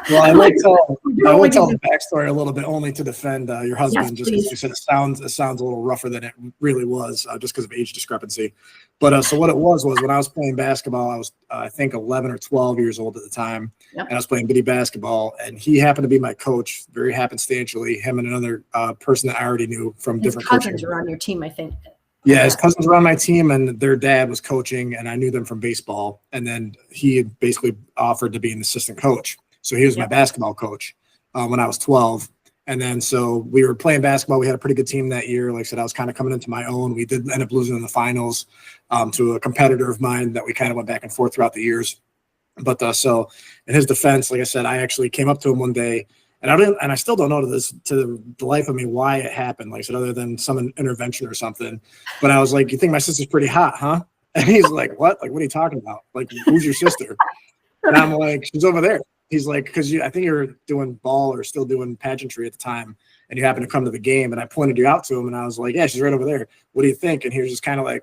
Well, I Like, might tell you I know, will like, tell the backstory a little bit only to defend your yes, husband, just because please. you said it sounds a little rougher than it really was, just because of age discrepancy. But so what it was when I was playing basketball, I was I think 11 or 12 years old at the time, Yep. and I was playing bitty basketball, and he happened to be my coach, very happenstantially. Him and another person that I already knew from His different cousins coaching. are on your team, I think. Yeah, his cousins were on my team, and their dad was coaching, and I knew them from baseball. And then he had basically offered to be an assistant coach, so he was my Yep. basketball coach when I was 12. And then so we were playing basketball. We had a pretty good team that year. Like I said, I was kind of coming into my own. We did end up losing in the finals to a competitor of mine that we kind of went back and forth throughout the years. But so in his defense, like I said, I actually came up to him one day, and I still don't know to the life of me why it happened. Like I said, other than some intervention or something. But I was like, "You think my sister's pretty hot, huh?" And he's like, "What? Like, what are you talking about? Like, who's your sister?" And I'm like, "She's over there." He's like, "Because I think you were doing ball or still doing pageantry at the time, and you happened to come to the game." And I pointed you out to him, and I was like, "Yeah, she's right over there. What do you think?" And he was just kind of like,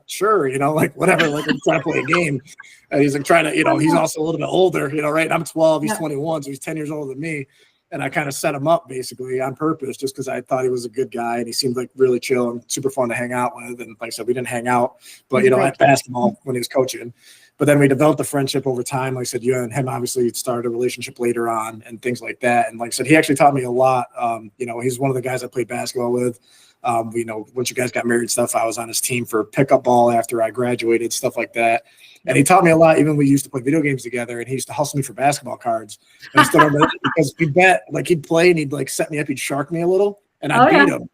sure, like whatever, like I'm trying to play a game." And he's like trying to, he's also a little bit older, right? I'm 12, he's 21, so he's 10 years older than me. And I kind of set him up basically on purpose just because I thought he was a good guy and he seemed like really chill and super fun to hang out with. And like I said, we didn't hang out, but at basketball when he was coaching. But then we developed a friendship over time. Like I said, you and him obviously started a relationship later on and things like that. And like I said, he actually taught me a lot. He's one of the guys I played basketball with. Once you guys got married and stuff, I was on his team for pickup ball after I graduated, stuff like that. And he taught me a lot. Even we used to play video games together, and he used to hustle me for basketball cards. And I still remember that because we bet, like he'd play and he'd like set me up, he'd shark me a little, and I'd beat him.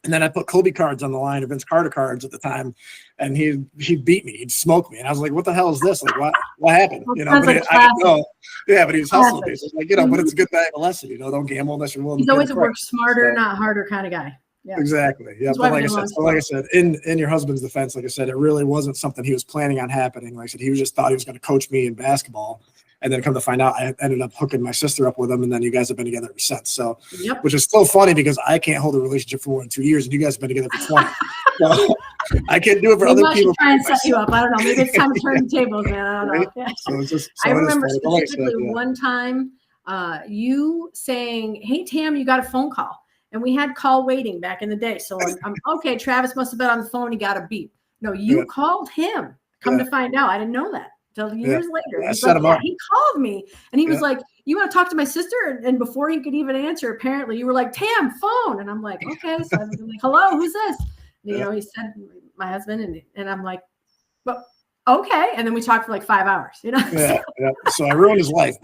And then I put Kobe cards on the line, or Vince Carter cards at the time, and he'd beat me, he'd smoke me, and I was like, "What the hell is this? Like, what happened?" But I didn't know. Yeah, but he was hustling me. So like, but it's a good lesson. Don't gamble unless you're willing. He's to always a work smarter, not harder kind of guy. Yeah. Exactly. Yeah. But like I said, in your husband's defense, like I said, it really wasn't something he was planning on happening. Like I said, he just thought he was going to coach me in basketball. And then come to find out, I ended up hooking my sister up with him. And then you guys have been together ever since. So, which is still funny because I can't hold a relationship for more than 2 years and you guys have been together for 20. So I can't do it for other people. Try and set you up. I don't know. Maybe it's time to turn the tables, man. I don't know. Yeah. So I remember specifically one time you saying, "Hey, Tam, you got a phone call." And we had call waiting back in the day. So I'm okay. Travis must have been on the phone. He got a beep. No, you called him. Come to find out. I didn't know that until years later. I set him up. He called me and he was like, "You want to talk to my sister?" And before he could even answer, apparently you were like, "Tam, phone." And I'm like, "Okay." So I was like, "Hello, who's this?" And, he said, "My husband." And I'm like, "Well, okay." And then we talked for like 5 hours, So I ruined his life,